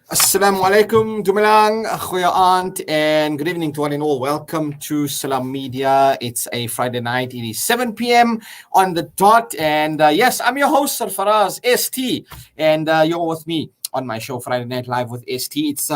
Assalamu alaikum, Dumalang, Goeie Aand, and good evening to one and all. Welcome to Salam Media. It's a Friday night. It is 7 p.m. on the dot. And yes, I'm your host, Sarfaraz ST, and you're with me on my show, Friday Night Live with ST. It's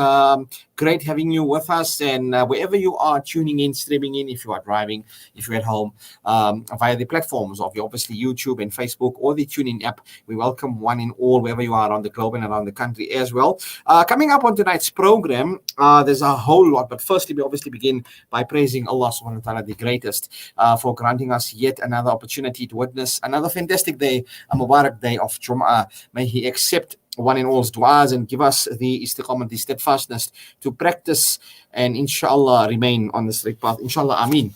great having you with us, and wherever you are tuning in, streaming in, if you are driving, if you're at home, via the platforms of obviously YouTube and Facebook or the TuneIn app, we welcome one and all wherever you are around the globe and around the country as well. Coming up on tonight's program, there's a whole lot, but firstly, we obviously begin by praising Allah subhanahu wa ta'ala, the greatest, for granting us yet another opportunity to witness another fantastic day, a Mubarak day of Jum'ah. May He accept one and all's du'as and give us the istiqamah, the steadfastness to practice and inshallah remain on the straight path. Inshallah, Ameen.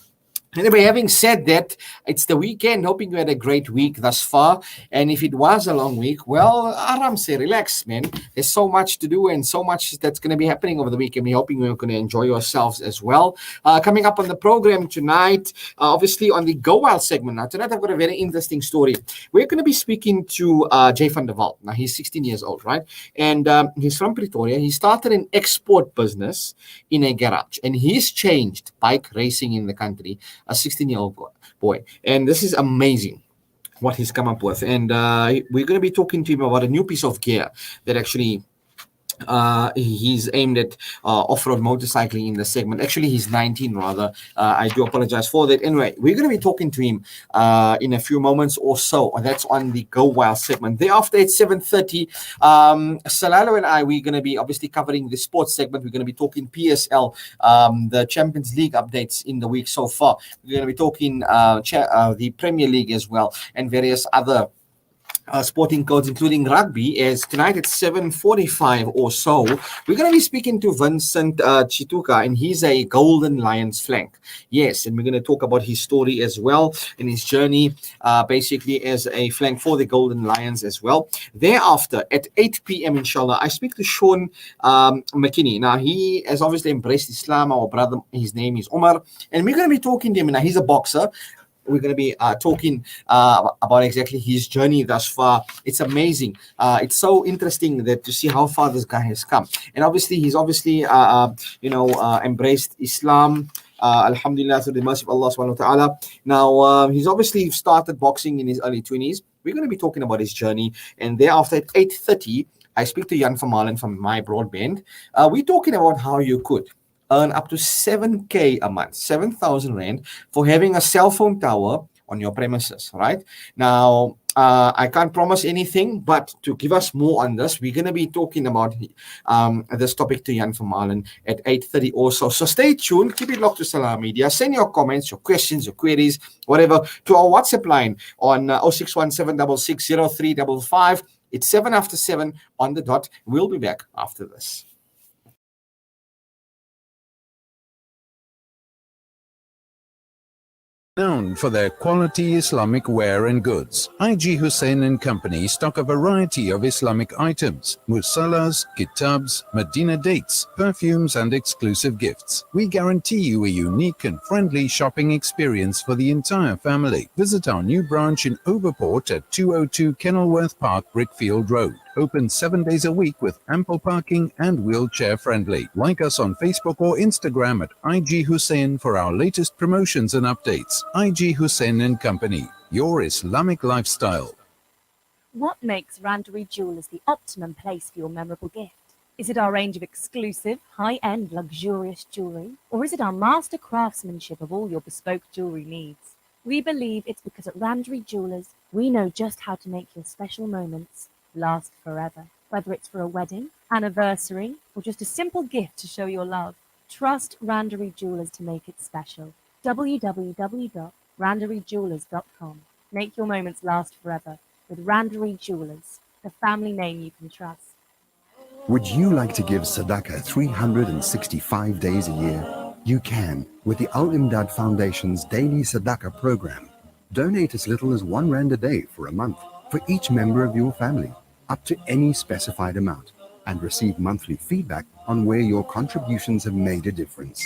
Anyway, having said that, it's the weekend. Hoping you had a great week thus far. And if it was a long week, well, Aram say, relax, man. There's so much to do and so much that's going to be happening over the weekend. We're hoping you're going to enjoy yourselves as well. Coming up on the program tonight, obviously on the Go Wild segment. Now, tonight I've got a very interesting story. We're going to be speaking to Jay Van der Walt. Now, he's 16 years old, right? And he's from Pretoria. He started an export business in a garage. And he's changed bike racing in the country. A 16-year-old boy. And this is amazing what he's come up with. And we're going to be talking to him about a new piece of gear that actually he's aimed at off-road motorcycling in the segment. Actually, he's 19 rather. I do apologize for that. Anyway, we're going to be talking to him in a few moments or so. That's on the Go Wild segment. Thereafter, at 7:30, Salalo and I, we're going to be obviously covering the sports segment. We're going to be talking PSL, the Champions League updates in the week so far. We're going to be talking the Premier League as well and various other sporting codes, including rugby, as tonight at 7:45 or so, we're going to be speaking to Vincent Chituka, and he's a Golden Lions flank. Yes, and we're going to talk about his story as well and his journey basically as a flank for the Golden Lions as well. Thereafter, at 8 p.m., inshallah, I speak to Sean McKinney. Now, he has obviously embraced Islam. Our brother, his name is Omar, and we're going to be talking to him. Now, he's a boxer. We're going to be talking about exactly his journey thus far. It's amazing. It's so interesting that to see how far this guy has come. And obviously, he's embraced Islam. Alhamdulillah, through the mercy of Allah subhanahu wa ta'ala. Now, he's obviously started boxing in his early 20s. We're going to be talking about his journey. And thereafter, at 8:30, I speak to Jan van Malen from My Broadband. We're talking about how you could earn up to 7K a month, 7,000 Rand, for having a cell phone tower on your premises, right? Now, I can't promise anything, but to give us more on this, we're going to be talking about this topic to Jan van Malen at 8:30 also. So stay tuned, keep it locked to Salam Media. Send your comments, your questions, your queries, whatever, to our WhatsApp line on 061-766-0355. It's 7 after 7 on the dot. We'll be back after this. Known for their quality Islamic wear and goods, IG Hussein and Company stock a variety of Islamic items, musallas, kitabs, Medina dates, perfumes and exclusive gifts. We guarantee you a unique and friendly shopping experience for the entire family. Visit our new branch in Overport at 202 Kenilworth Park, Brickfield Road. Open 7 days a week with ample parking and wheelchair friendly. Like us on Facebook or Instagram at IG Hussein for our latest promotions and updates. IG Hussein and Company, your Islamic lifestyle. What makes Randery Jewelers the optimum place for your memorable gift? Is it our range of exclusive, high-end, luxurious jewelry? Or is it our master craftsmanship of all your bespoke jewelry needs? We believe it's because at Randery Jewelers, we know just how to make your special moments last forever. Whether it's for a wedding, anniversary, or just a simple gift to show your love, trust Randery Jewelers to make it special. www.randeryjewelers.com. Make your moments last forever with Randery Jewelers, the family name you can trust. Would you like to give Sadaqah 365 days a year? You can with the Al Imdad Foundation's Daily Sadaqah program. Donate as little as R1 a day for a month for each member of your family, up to any specified amount, and receive monthly feedback on where your contributions have made a difference.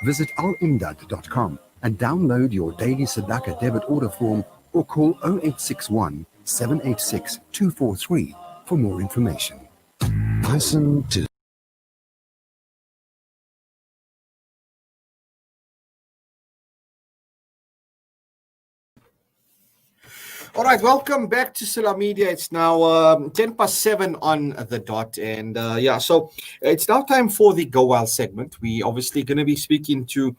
Visit alimdad.com and download your daily Sadaqah debit order form or call 0861 786 243 for more information. Listen to All right, welcome back to Silla Media. It's now 10 past 7 on the dot. And so it's now time for the Go Wild segment. We obviously going to be speaking to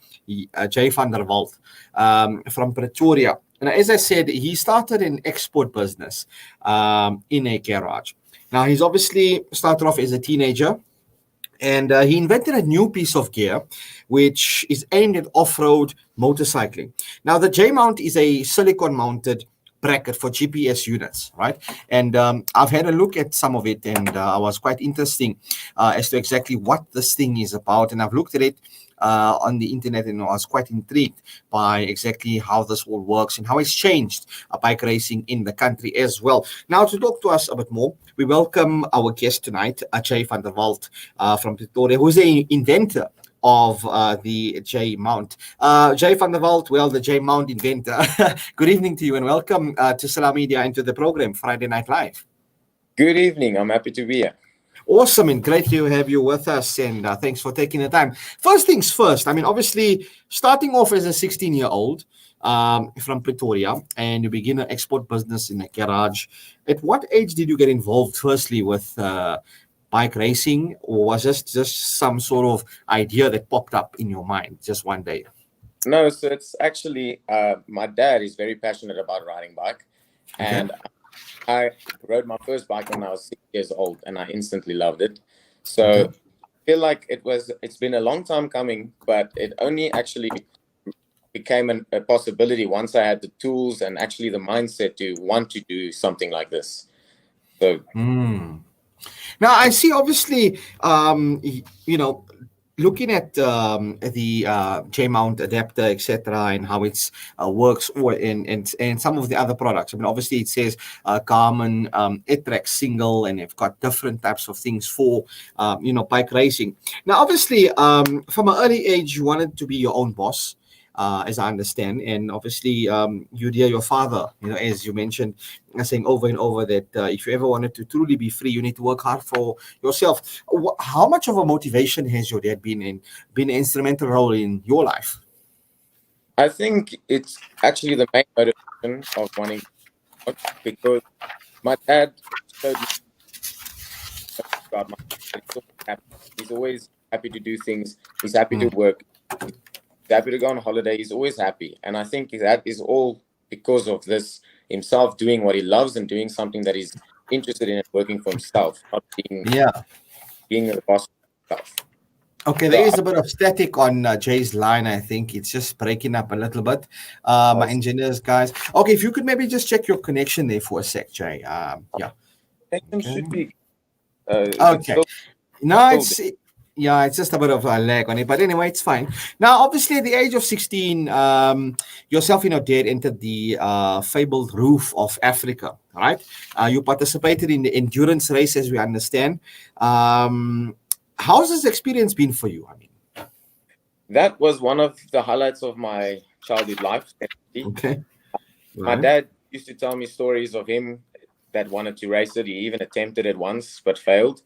Jay Van der Walt from Pretoria. And as I said, he started an export business in a garage. Now, he's obviously started off as a teenager. And he invented a new piece of gear, which is aimed at off-road motorcycling. Now, the J-mount is a silicon-mounted bracket for GPS units, right? And I've had a look at some of it, and I was quite interesting as to exactly what this thing is about. And I've looked at it on the internet, and I was quite intrigued by exactly how this all works and how it's changed bike racing in the country as well. Now, to talk to us a bit more, we welcome our guest tonight, Jay Van der Walt from Pretoria, who's the inventor of the J Mount. Jay Van der Walt, well, the J Mount inventor. Good evening to you and welcome to Silla Media and to the program Friday Night Live. Good evening. I'm happy to be here. Awesome and great to have you with us, and thanks for taking the time. First things first, I mean, obviously, starting off as a 16-year-old from Pretoria, and you begin an export business in a garage. At what age did you get involved, firstly, with bike racing, or was this just some sort of idea that popped up in your mind just one day? No, so it's actually, my dad is very passionate about riding bike, and I rode my first bike when I was 6 years old, and I instantly loved it. So I feel like it's been a long time coming, but it only actually became a possibility once I had the tools and actually the mindset to want to do something like this. So now I see, obviously, looking at the J-mount adapter, etc., and how it works, and some of the other products. I mean, obviously, it says Garmin Etrex single, and they've got different types of things for bike racing. Now, obviously, from an early age, you wanted to be your own boss. As I understand, and obviously you hear your father, as you mentioned, saying over and over that if you ever wanted to truly be free, you need to work hard for yourself. How much of a motivation has your dad been an instrumental role in your life? I think it's actually the main motivation of wanting to work, because my dad showed me about my dad. He's always happy to do things. He's happy to work. He's happy to go on holiday. He's always happy. And I think that is all because of this, himself doing what he loves and doing something that he's interested in and working for himself, not being the boss of himself. Okay, there is a bit of static on Jay's line. I think it's just breaking up a little bit. My engineers, guys. Okay, if you could maybe just check your connection there for a sec, Jay. Connection should be. Okay. It's just a bit of a lag on it, but anyway, it's fine. Now, obviously, at the age of 16, yourself, dad entered the fabled roof of Africa, right? You participated in the endurance race, as we understand. How's this experience been for you? I mean, that was one of the highlights of my childhood life. Okay. My dad used to tell me stories of him that wanted to race it. He even attempted it once, but failed.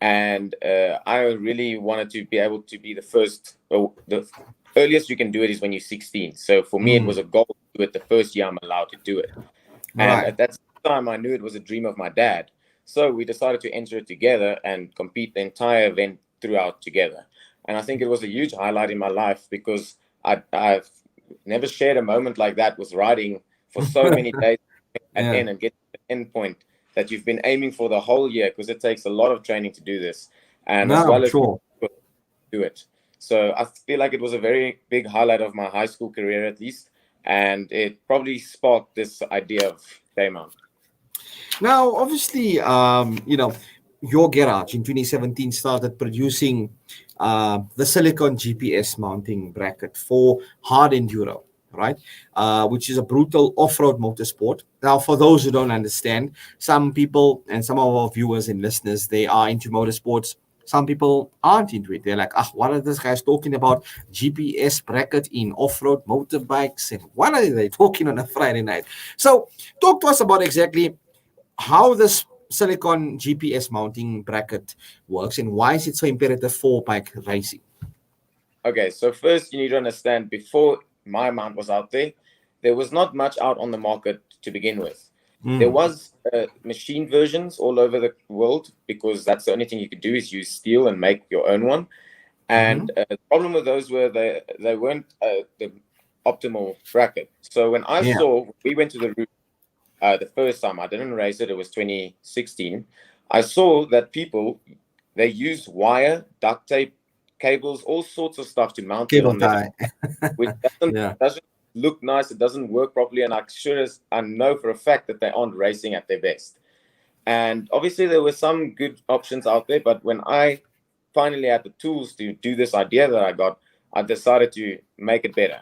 And I really wanted to be able to be the first. Well, the earliest you can do it is when you're 16. So for me, it was a goal to do it the first year I'm allowed to do it. And at that time, I knew it was a dream of my dad. So we decided to enter it together and compete the entire event throughout together. And I think it was a huge highlight in my life, because I've never shared a moment like that with riding for so many days and get to the end point that you've been aiming for the whole year, because it takes a lot of training to do this, and as well as do it. So I feel like it was a very big highlight of my high school career, at least, and it probably sparked this idea of J-mount. Now, obviously, your garage in 2017 started producing the silicon GPS mounting bracket for hard enduro, right? Which is a brutal off-road motorsport. Now, for those who don't understand, some people and some of our viewers and listeners, they are into motorsports. Some people aren't into it. They're like, what are these guys talking about? GPS bracket in off-road motorbikes, and what are they talking on a Friday night? So talk to us about exactly how this silicon GPS mounting bracket works and why is it so imperative for bike racing? Okay, so first you need to understand, before my mount was out there, there was not much out on the market to begin with. Mm. There was machine versions all over the world, because that's the only thing you could do is use steel and make your own one. And the problem with those were they weren't the optimal bracket. So when I saw, we went to the roof the first time, I didn't race it, it was 2016. I saw that people, they use wire, duct tape, cables, all sorts of stuff to mount it Cable on there, tie. which doesn't look nice, it doesn't work properly, and I know for a fact that they aren't racing at their best. And obviously there were some good options out there, but when I finally had the tools to do this idea that I got, I decided to make it better.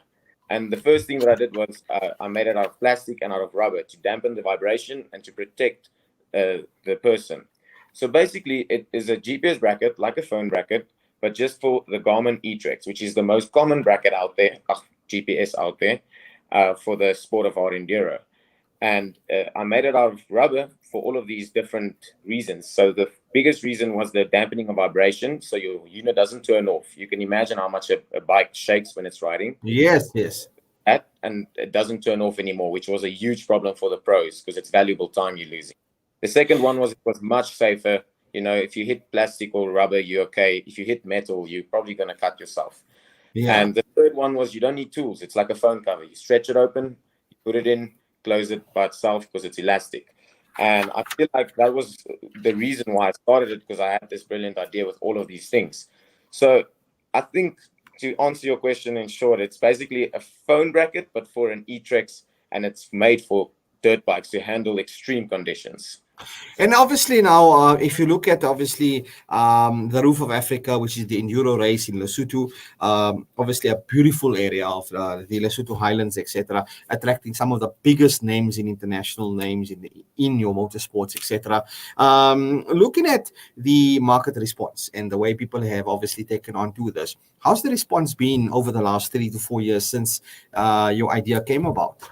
And the first thing that I did was I made it out of plastic and out of rubber to dampen the vibration and to protect the person. So basically it is a GPS bracket, like a phone bracket, but just for the Garmin eTrex, which is the most common bracket out there, GPS out there, for the sport of hard enduro. And I made it out of rubber for all of these different reasons. So the biggest reason was the dampening of vibration, so your unit doesn't turn off. You can imagine how much a bike shakes when it's riding. Yes. And it doesn't turn off anymore, which was a huge problem for the pros, because it's valuable time you're losing. The second one was it was much safer. You know, if you hit plastic or rubber, you're okay. If you hit metal, you're probably going to cut yourself. Yeah. And the third one was you don't need tools. It's like a phone cover. You stretch it open, you put it in, close it by itself because it's elastic. And I feel like that was the reason why I started it, because I had this brilliant idea with all of these things. So I think, to answer your question in short, it's basically a phone bracket, but for an eTrex, and it's made for dirt bikes to handle extreme conditions. And obviously now, if you look at obviously the Roof of Africa, which is the enduro race in Lesotho, obviously a beautiful area of the Lesotho Highlands, etc., attracting some of the biggest names in international names in your motorsports, etc. Looking at the market response and the way people have obviously taken on to this, how's the response been over the last 3 to 4 years since your idea came about?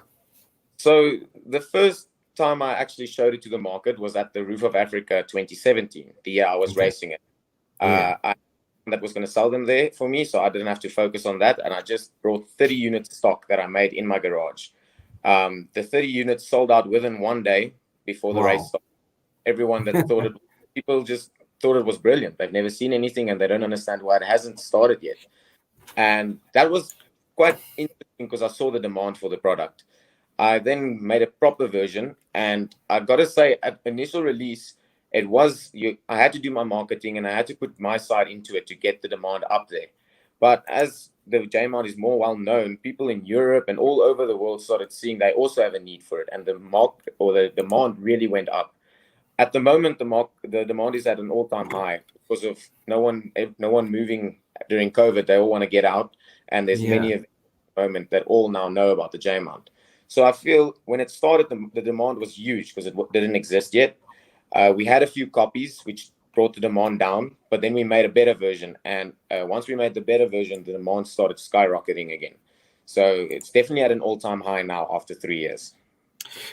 So the first time I actually showed it to the market was at the Roof of Africa 2017, the year I was racing it. That was going to sell them there for me, so I didn't have to focus on that, and I just brought 30 units stock that I made in my garage. The 30 units sold out within 1 day before the race started. Everyone that thought people just thought it was brilliant. They've never seen anything, and they don't understand why it hasn't started yet. And that was quite interesting because I saw the demand for the product. I then made a proper version, and I've got to say, at initial release, I had to do my marketing and I had to put my side into it to get the demand up there. But as the J-mount is more well known, people in Europe and all over the world started seeing they also have a need for it, and the demand really went up. At the moment, the demand is at an all-time high because of no one moving during COVID. They all want to get out, and there's many of them at the moment that all now know about the J-mount. So I feel when it started, the demand was huge because it didn't exist yet. We had a few copies, which brought the demand down, but then we made a better version. And once we made the better version, the demand started skyrocketing again. So it's definitely at an all-time high now after 3 years.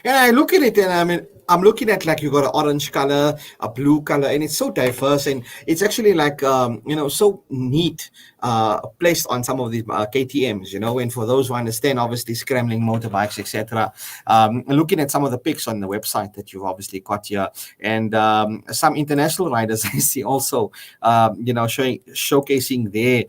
And I look at it, and I mean, I'm looking at like you got an orange color, a blue color, and it's so diverse, and it's actually like so neat, placed on some of these KTM's, and for those who understand, obviously scrambling motorbikes, etc. Looking at some of the pics on the website that you've obviously got here, and some international riders I see also, showcasing their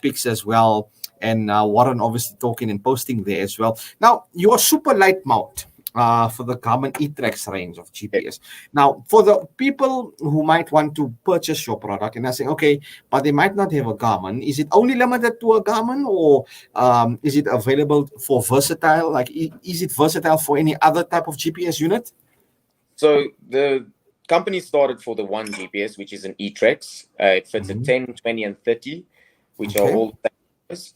pics as well. And Warren obviously talking and posting there as well. Now, you're super light mount for the Garmin eTrex range of GPS. Now, for the people who might want to purchase your product and I say, okay, but they might not have a Garmin, is it only limited to a Garmin, or is it available for versatile? Like, is it versatile for any other type of GPS unit? So the company started for the one GPS, which is an eTrex. It fits a 10, 20, and 30, which are all,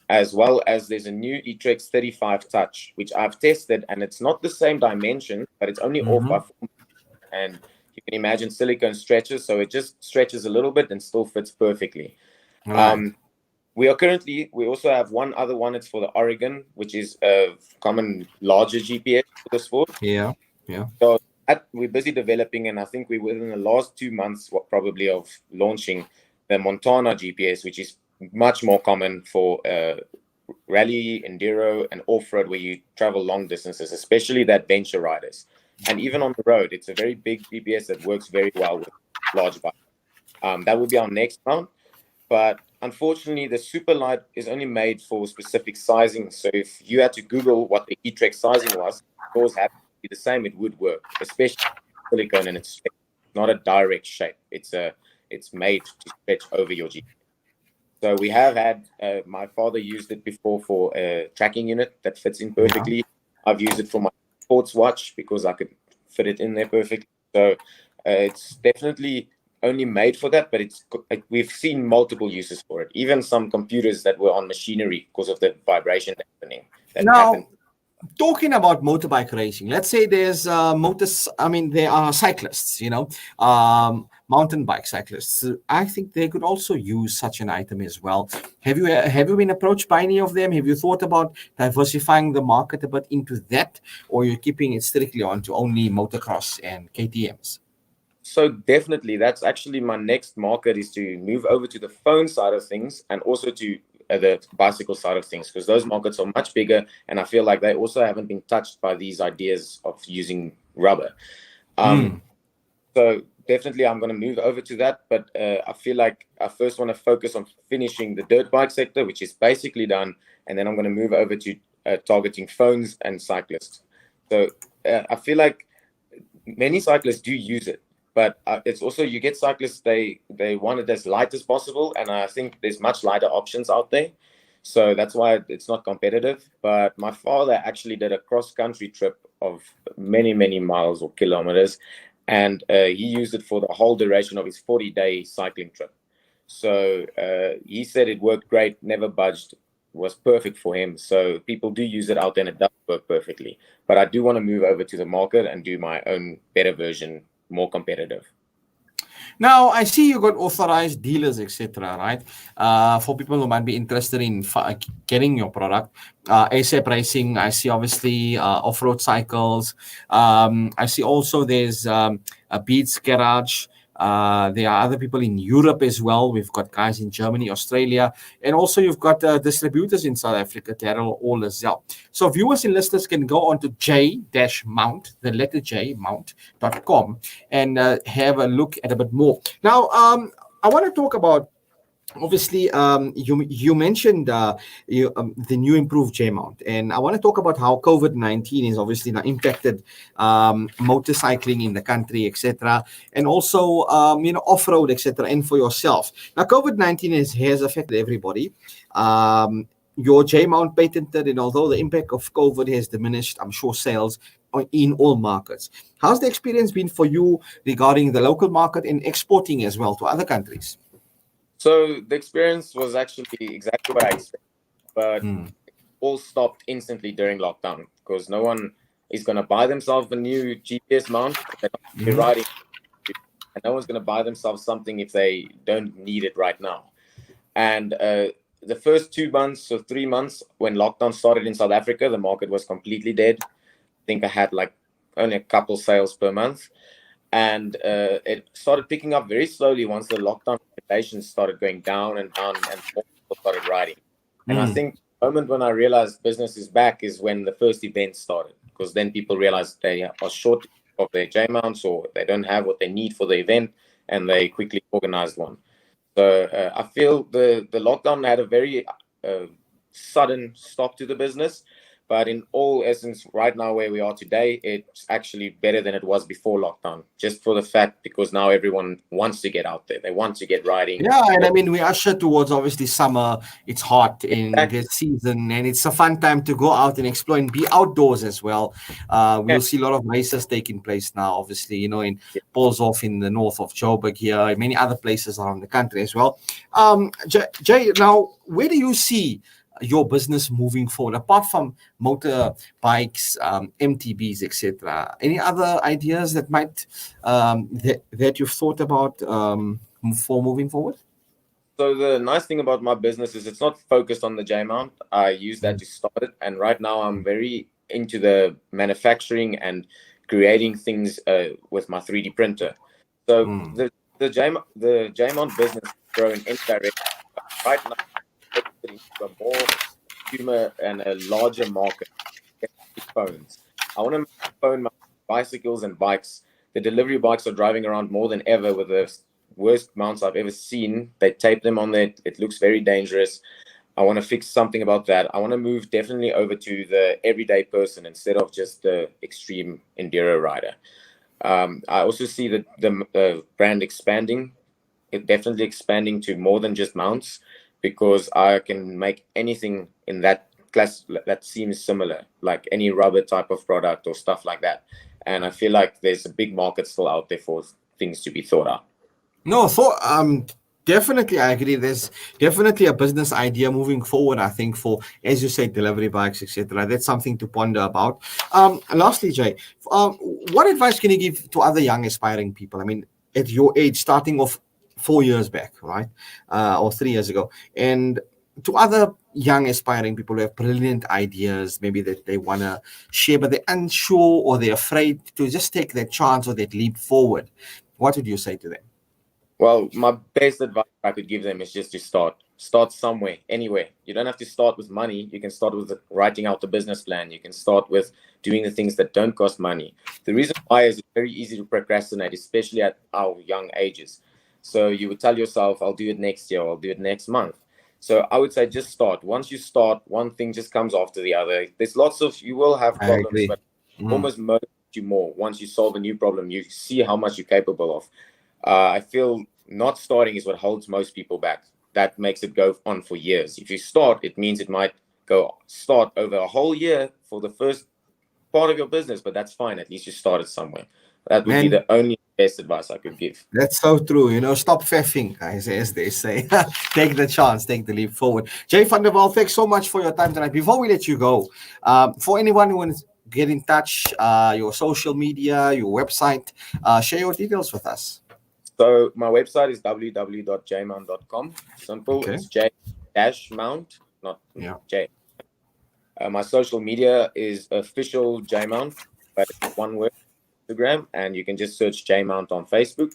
as well as there's a new eTrex 35 Touch, which I've tested, and it's not the same dimension, but it's only off by 4 and you can imagine silicone stretches, so it just stretches a little bit and still fits perfectly. Right. We also have one other one. It's for the Oregon, which is a common larger GPS for the sport. Yeah. So we're busy developing, and I think we're within the last 2 months probably of launching the Montana GPS, which is much more common for rally, enduro, and off-road where you travel long distances, especially the adventure riders. And even on the road, it's a very big PPS that works very well with large bikes. That would be our next mount. But unfortunately, the super light is only made for specific sizing. So if you had to Google what the E-Trek sizing was, yours had to be the same, it would work, especially silicone, and it's not a direct shape. It's made to stretch over your G. So we have had, my father used it before for a tracking unit that fits in perfectly. Yeah. I've used it for my sports watch because I could fit it in there perfectly. So it's definitely only made for that, but we've seen multiple uses for it. Even some computers that were on machinery because of the vibration happening. Talking about motorbike racing, let's say there's there are cyclists, mountain bike cyclists. I think they could also use such an item as well. Have you been approached by any of them? Have you thought about diversifying the market a bit into that, or you're keeping it strictly onto only motocross and KTMs? So definitely, that's actually my next market, is to move over to the phone side of things and also to the bicycle side of things, because those markets are much bigger, and I feel like they also haven't been touched by these ideas of using rubber. So definitely I'm going to move over to that, but I feel like I first want to focus on finishing the dirt bike sector, which is basically done, and then I'm going to move over to targeting phones and cyclists. So I feel like many cyclists do use it, but it's also, you get cyclists, they want it as light as possible, and I think there's much lighter options out there. So that's why it's not competitive. But my father actually did a cross-country trip of many, many miles or kilometers, and he used it for the whole duration of his 40-day cycling trip. So he said it worked great, never budged, was perfect for him. So people do use it out there, and it does work perfectly. But I do want to move over to the market and do my own better version, more competitive. Now, I see you got authorized dealers, etc., right? For people who might be interested in getting your product. ASAP Racing, I see obviously off-road cycles. I see also there's a Beats Garage. There are other people in Europe as well. We've got guys in Germany, Australia, and also you've got distributors in South Africa, Daryl, all as well. So viewers and listeners can go on to J-Mount, the letter J, mount.com, and have a look at a bit more. Now, I want to talk about, obviously, you mentioned the new improved J-Mount, and I want to talk about how COVID-19 is obviously now impacted motorcycling in the country, etc., and also off-road, etc., and for yourself. Now, COVID-19 has affected everybody. Your J-Mount patented, and although the impact of COVID has diminished, I'm sure sales in all markets. How's the experience been for you regarding the local market and exporting as well to other countries? So the experience was actually exactly what I expected, but it all stopped instantly during lockdown, because no one is going to buy themselves a new GPS mount if they're not riding, and no one's going to buy themselves something if they don't need it right now. And the first 2 months or 3 months when lockdown started in South Africa, the market was completely dead. I think I had like only a couple sales per month. And it started picking up very slowly once the lockdown regulations started going down and down, and more people started riding. And I think the moment when I realized business is back is when the first event started, because then people realized they are short of their J-mounts, or they don't have what they need for the event, and they quickly organized one. So I feel the lockdown had a very sudden stop to the business. But in all essence, right now where we are today, it's actually better than it was before lockdown, just for the fact because now everyone wants to get out there. They want to get riding. Yeah, and I mean, we usher towards obviously summer. It's hot in the season, and it's a fun time to go out and explore and be outdoors as well. We'll see a lot of races taking place now, obviously, in Polshof in the north of Joburg here, and many other places around the country as well. Jay, now, where do you see your business moving forward, apart from motorbikes, MTBs, etc.? Any other ideas that might that you've thought about for moving forward? So the nice thing about my business is it's not focused on the J-mount. I use that to start it, and right now I'm very into the manufacturing and creating things with my 3D printer. So the J-mount business is growing indirectly. Right now, it's into a more consumer and a larger market, phones. I want to phone my bicycles and bikes. The delivery bikes are driving around more than ever with the worst mounts I've ever seen. They tape them on there. It looks very dangerous. I want to fix something about that. I want to move definitely over to the everyday person instead of just the extreme enduro rider. I also see the brand expanding, it definitely expanding to more than just mounts, because I can make anything in that class that seems similar, like any rubber type of product or stuff like that. And I feel like there's a big market still out there for things to be thought out. No, definitely I agree. There's definitely a business idea moving forward, I think, for, as you say, delivery bikes, etc. That's something to ponder about. Lastly, Jay, what advice can you give to other young aspiring people? I mean, at your age, starting off 4 years back, right? Or 3 years ago, and to other young aspiring people who have brilliant ideas, maybe that they want to share, but they're unsure or they're afraid to just take that chance or that leap forward. What would you say to them? Well, my best advice I could give them is just to start somewhere, anywhere. You don't have to start with money. You can start with writing out the business plan. You can start with doing the things that don't cost money. The reason why is it's very easy to procrastinate, especially at our young ages. So you would tell yourself, I'll do it next year, or I'll do it next month. So I would say just start. Once you start, one thing just comes after the other. You will have problems, but almost motivate you more. Once you solve a new problem, you see how much you're capable of. I feel not starting is what holds most people back. That makes it go on for years. If you start, it means it might start over a whole year for the first part of your business, but that's fine. At least you started somewhere. That would be the only best advice I could give. That's so true. Stop faffing, guys, as they say. Take the chance, take the leap forward. Jay Van der Walt, thanks so much for your time tonight. Before we let you go, for anyone who wants to get in touch, your social media, your website, share your details with us. So my website is www.jmount.com. Simple. Okay. It's J-Mount, not J. My social media is official J-Mount, but it's one word, Instagram, and you can just search J-Mount on Facebook.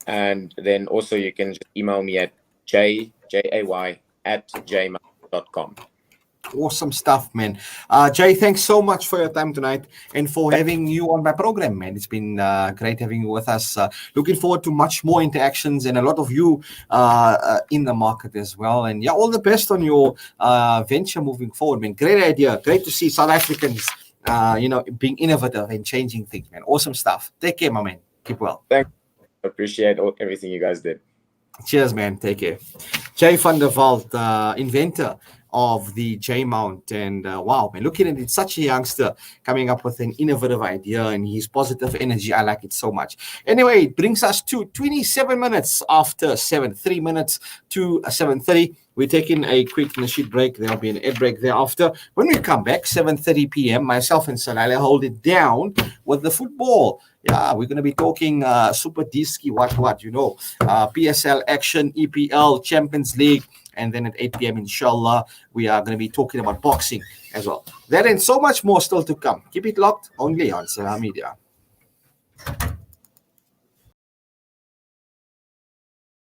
And then also you can just email me at jay@jmount.com. Awesome stuff, man. Jay, thanks so much for your time tonight and for having you on my program, man. It's been great having you with us. Looking forward to much more interactions and a lot of you in the market as well. And all the best on your venture moving forward, man. Great idea. Great to see South Africans, being innovative and changing things, man. Awesome stuff. Take care, my man. Keep well. Thanks. Appreciate everything you guys did. Cheers, man. Take care. Jay Van der Walt, inventor of the J-Mount, and wow, man, look at it, it's such a youngster coming up with an innovative idea, and his positive energy, I like it so much. Anyway, it brings us to 27 minutes after 7, 3 minutes to 7:30. We're taking a quick nasheed break. There'll be an ad break thereafter. When we come back, 7:30 p.m., myself and Salale hold it down with the football. Yeah, we're going to be talking Super Diski, PSL action, EPL, Champions League, and then at 8 p.m., inshallah, we are going to be talking about boxing as well. That and so much more still to come. Keep it locked only on Salam Media.